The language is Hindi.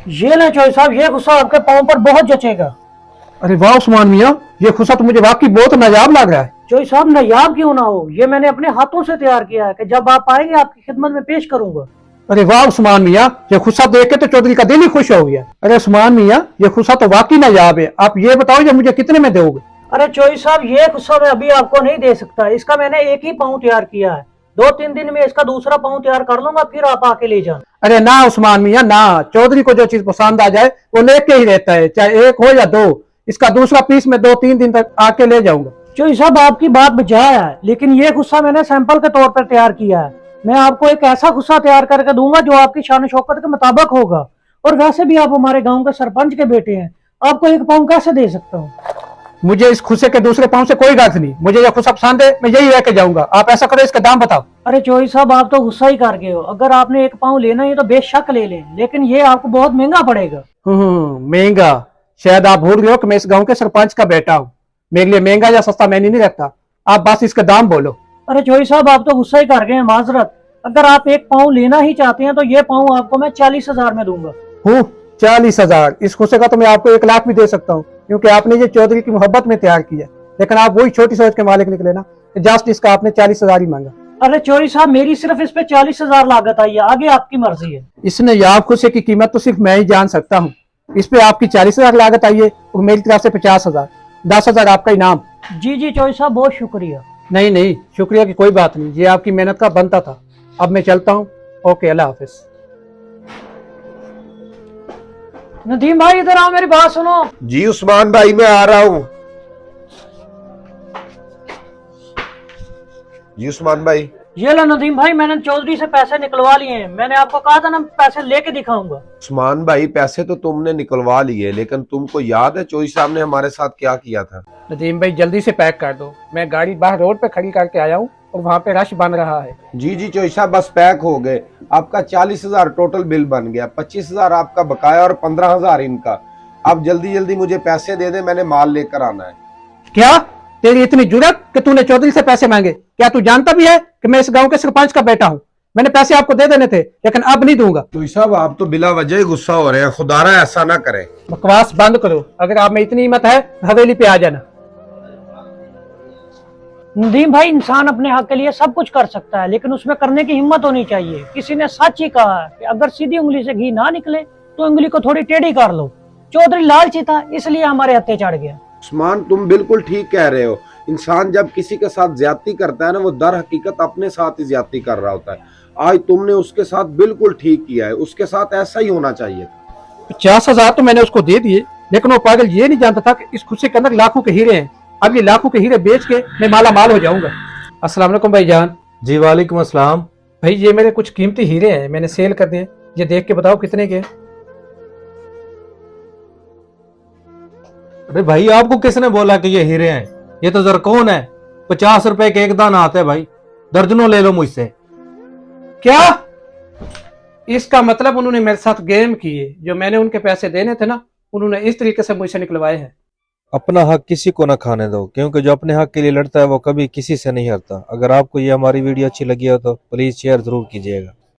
ये ले चौधरी साहब, ये गुस्सा आपके पाँव पर बहुत जचेगा। अरे वाह उस्मान मियाँ, ये खुशा तो मुझे वाकई बहुत नायाब लग रहा है। चौधरी साहब नायाब क्यों ना हो, ये मैंने अपने हाथों से तैयार किया है कि जब आप आएंगे आपकी खिदमत में पेश करूंगा। अरे वाह उस्मान मियाँ, ये खुशा देख के तो चौधरी का दिल ही खुश हो गया। अरे उस्मान मियाँ, ये खुशा तो वाकई नायाब है। आप ये बताओ ये मुझे कितने में दोगे? अरे चौधरी साहब, ये गुस्सा मैं अभी आपको नहीं दे सकता, इसका मैंने एक ही पाँव तैयार किया है। 2-3 दिन में इसका दूसरा पाँव तैयार कर लूंगा, फिर आप आके ले जाना। अरे ना उस्मान मियाँ ना, चौधरी को जो चीज पसंद आ जाए वो लेके ही रहता है, चाहे एक हो या दो। इसका दूसरा पीस मैं 2-3 दिन तक आके ले जाऊंगा। चौधरी साहब आपकी बात बजाय है, लेकिन ये गुस्सा मैंने सैंपल के तौर पर तैयार किया है। मैं आपको एक ऐसा गुस्सा तैयार करके दूंगा जो आपकी शान शौकत के मुताबिक होगा। और वैसे भी आप हमारे गांव के सरपंच के बेटे हैं, आपको एक पाँव कैसे दे सकता हूँ। मुझे इस खुशे के दूसरे पाँव से कोई गर्ज नहीं, मुझे ये खुशा पसंद है, मैं यही लेके जाऊंगा। आप ऐसा करो, इसका दाम बताओ। अरे चौधरी साहब, आप तो गुस्सा ही कर गए हो। अगर आपने एक पाँव लेना है तो बेशक ले लें, लेकिन ये आपको बहुत महंगा पड़ेगा। महंगा? शायद आप भूल गए हो कि मैं इस गांव के सरपंच का बेटा हूँ। मेरे लिए महंगा या सस्ता मैंने नहीं रखता, आप बस इसका दाम बोलो। अरे चौधरी साहब, आप तो गुस्सा ही कर गए हैं, माजरत। अगर आप एक पाँव लेना ही चाहते हैं तो ये पाँव आपको मैं 40,000 में दूंगा। 40,000? इस खुशे का तो मैं आपको 1 लाख भी दे सकता हूँ, क्योंकि आपने ये चौधरी की मोहब्बत में तैयार किया। लेकिन आप वही छोटी सोच के मालिक निकले ना, जस्ट इसका आपने 40,000 ही मांगा। अरे चौधरी साहब, मेरी सिर्फ इस पे 40,000 लागत आई है, आगे आपकी मर्जी है। इसने याब खुशे की कीमत तो सिर्फ मैं ही जान सकता हूँ। इस पे आपकी 40,000 लागत आई है और मेरी तरफ से 50,000, 10,000 आपका इनाम। जी जी चौधरी साहब, बहुत शुक्रिया। नहीं नहीं, शुक्रिया की कोई बात नहीं, ये आपकी मेहनत का बनता था। अब मैं चलता हूँ। ओके, अल्लाह हाफिज। नदीम भाई इधर आओ, मेरी बात सुनो। जी उस्मान भाई, मैं आ रहा हूँ। जी उस्मान भाई। ये लो नदीम भाई, मैंने चौधरी से पैसे निकलवा लिए हैं। मैंने आपको कहा था ना पैसे लेके दिखाऊंगा। उस्मान भाई, पैसे तो तुमने निकलवा लिए, लेकिन तुमको याद है चौधरी साहब ने हमारे साथ क्या किया था? नदीम भाई जल्दी से पैक कर दो, मैं गाड़ी बाहर रोड पे खड़ी करके आया हूँ और वहाँ पे रश बन रहा है। जी जी चौधरी साहब, बस पैक हो गए। आपका 40,000 टोटल बिल बन गया, 25,000 आपका बकाया और 15,000 इनका। आप जल्दी जल्दी मुझे पैसे दे दे, मैंने माल लेकर आना है। क्या तेरी इतनी जुर्रत कि तूने चौधरी से पैसे मांगे? क्या तू जानता भी है कि मैं इस गांव के सरपंच का बेटा हूँ? मैंने पैसे आपको दे देने थे, लेकिन अब नहीं दूंगा। चौधरी साहब, आप तो बिला वजह ही गुस्सा हो रहे हैं, खुदारा ऐसा ना करें। बकवास बंद करो, अगर आप में इतनी हिम्मत है हवेली पे आ जाना। नदीम भाई, इंसान अपने हक के लिए सब कुछ कर सकता है, लेकिन उसमें करने की हिम्मत होनी चाहिए। किसी ने सच ही कहा है कि अगर सीधी उंगली से घी ना निकले तो उंगली को थोड़ी टेढ़ी कर लो। चौधरी लालची था, इसलिए हमारे हत्थे चढ़ गया। उस्मान, तुम बिल्कुल ठीक कह रहे हो। इंसान जब किसी के साथ ज्यादती करता है ना, वो दर हकीकत अपने साथ ही ज्यादती कर रहा होता है। आज तुमने उसके साथ बिल्कुल ठीक किया है, उसके साथ ऐसा ही होना चाहिए था। 50,000 तो मैंने उसको दे दिए, लेकिन वो पागल ये नहीं जानता था कि इस खुशी के अंदर लाखों के हीरे हैं। अब ये लाखों के हीरे बेच के मैं माला माल हो जाऊंगा। अस्सलाम वालेकुम भाईजान। जी वालेकुम अस्सलाम। भाई ये मेरे कुछ कीमती हीरे हैं, मैंने सेल कर दिए। ये देख के बताओ कितने के? अरे भाई, आपको किसने बोला कि ये हीरे हैं? ये तो जरकोन है। 50 रुपए के एक दाना आते हैं भाई, दर्जनों ले लो मुझसे। क्या? इसका मतलब उन्होंने मेरे साथ गेम किए। जो मैंने उनके पैसे देने थे ना, उन्होंने इस तरीके से मुझसे निकलवाए हैं। अपना हक किसी को ना खाने दो, क्योंकि जो अपने हक के लिए लड़ता है वो कभी किसी से नहीं हारता। अगर आपको ये हमारी वीडियो अच्छी लगी हो तो प्लीज शेयर जरूर कीजिएगा।